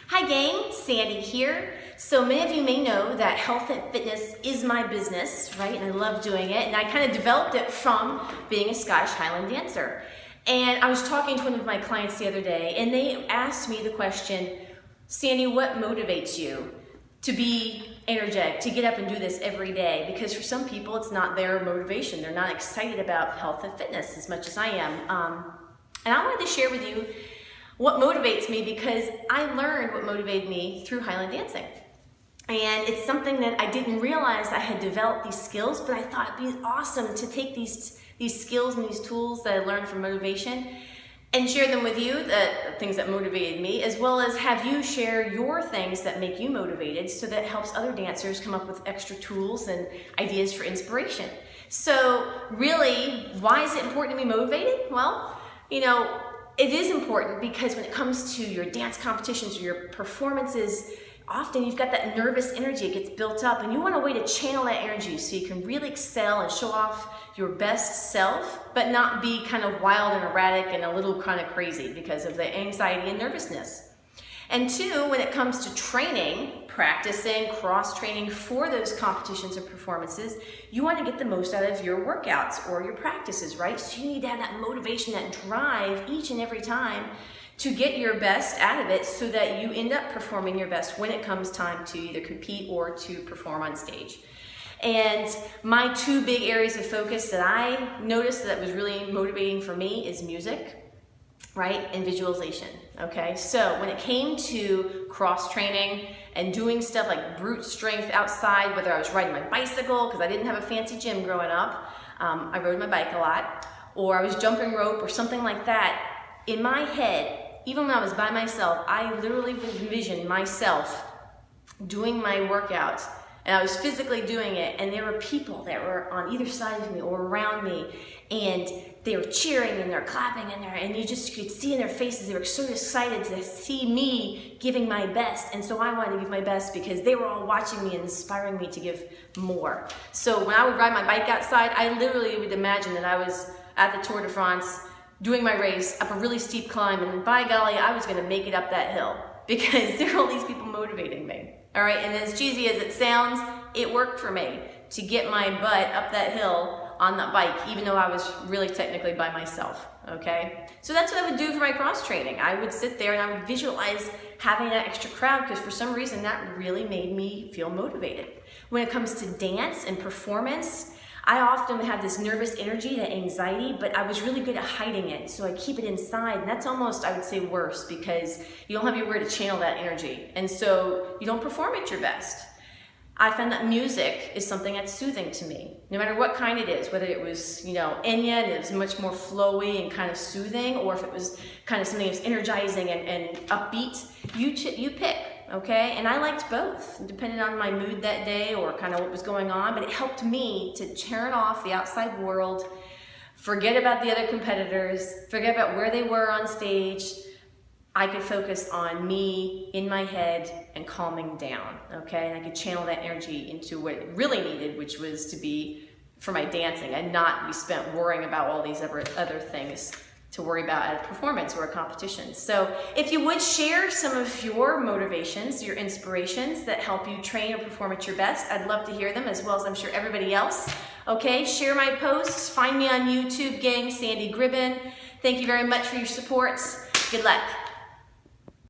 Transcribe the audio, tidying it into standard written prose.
Hi gang, Sandy here. So many of you may know that health and fitness is my business, right? And I love doing it. And I kind of developed it from being a Scottish Highland dancer. And I was talking to one of my clients the other day and they asked me the question, Sandy, what motivates you to be energetic, to get up and do this every day? Because for some people, it's not their motivation. They're not excited about health and fitness as much as I am. And I wanted to share with you what motivates me, because I learned what motivated me through Highland dancing. And it's something that I didn't realize I had developed these skills, but I thought it'd be awesome to take these skills and these tools that I learned from motivation and share them with you, the things that motivated me, as well as have you share your things that make you motivated, so that helps other dancers come up with extra tools and ideas for inspiration. So really, why is it important to be motivated? Well, it is important because when it comes to your dance competitions or your performances, often you've got that nervous energy, it gets built up, and you want a way to channel that energy so you can really excel and show off your best self, but not be kind of wild and erratic and a little kind of crazy because of the anxiety and nervousness. And two, when it comes to training, practicing, cross-training for those competitions and performances, you want to get the most out of your workouts or your practices, right? So you need to have that motivation, that drive each and every time to get your best out of it so that you end up performing your best when it comes time to either compete or to perform on stage. And my two big areas of focus that I noticed that was really motivating for me is music, right, and visualization, okay? So when it came to cross-training and doing stuff like brute strength outside, whether I was riding my bicycle, because I didn't have a fancy gym growing up, I rode my bike a lot, or I was jumping rope or something like that, in my head, even when I was by myself, I literally would envision myself doing my workouts, and I was physically doing it, and there were people that were on either side of me or around me, and they were cheering and they're clapping and you just could see in their faces they were so excited to see me giving my best. And so I wanted to give my best because they were all watching me and inspiring me to give more. So when I would ride my bike outside, I literally would imagine that I was at the Tour de France doing my race up a really steep climb, and by golly, I was going to make it up that hill because there were all these people motivating me. All right, and as cheesy as it sounds, it worked for me to get my butt up that hill on that bike, even though I was really technically by myself, okay? So that's what I would do for my cross training. I would sit there and I would visualize having that extra crowd, because for some reason that really made me feel motivated. When it comes to dance and performance, I often have this nervous energy, that anxiety, but I was really good at hiding it, so I keep it inside, and that's almost, I would say, worse, because you don't have anywhere to channel that energy, and so you don't perform at your best. I found that music is something that's soothing to me, no matter what kind it is, whether it was, Enya, and it was much more flowy and kind of soothing, or if it was kind of something that's energizing and upbeat, you pick. Okay, and I liked both, depending on my mood that day or kind of what was going on, but it helped me to turn off the outside world, forget about the other competitors, forget about where they were on stage. I could focus on me in my head and calming down, okay? And I could channel that energy into what it really needed, which was to be for my dancing and not be spent worrying about all these other things to worry about at a performance or a competition. So if you would share some of your motivations, your inspirations that help you train or perform at your best, I'd love to hear them, as well as I'm sure everybody else. Okay, share my posts, find me on YouTube, gang, Sandy Gribben. Thank you very much for your support. Good luck.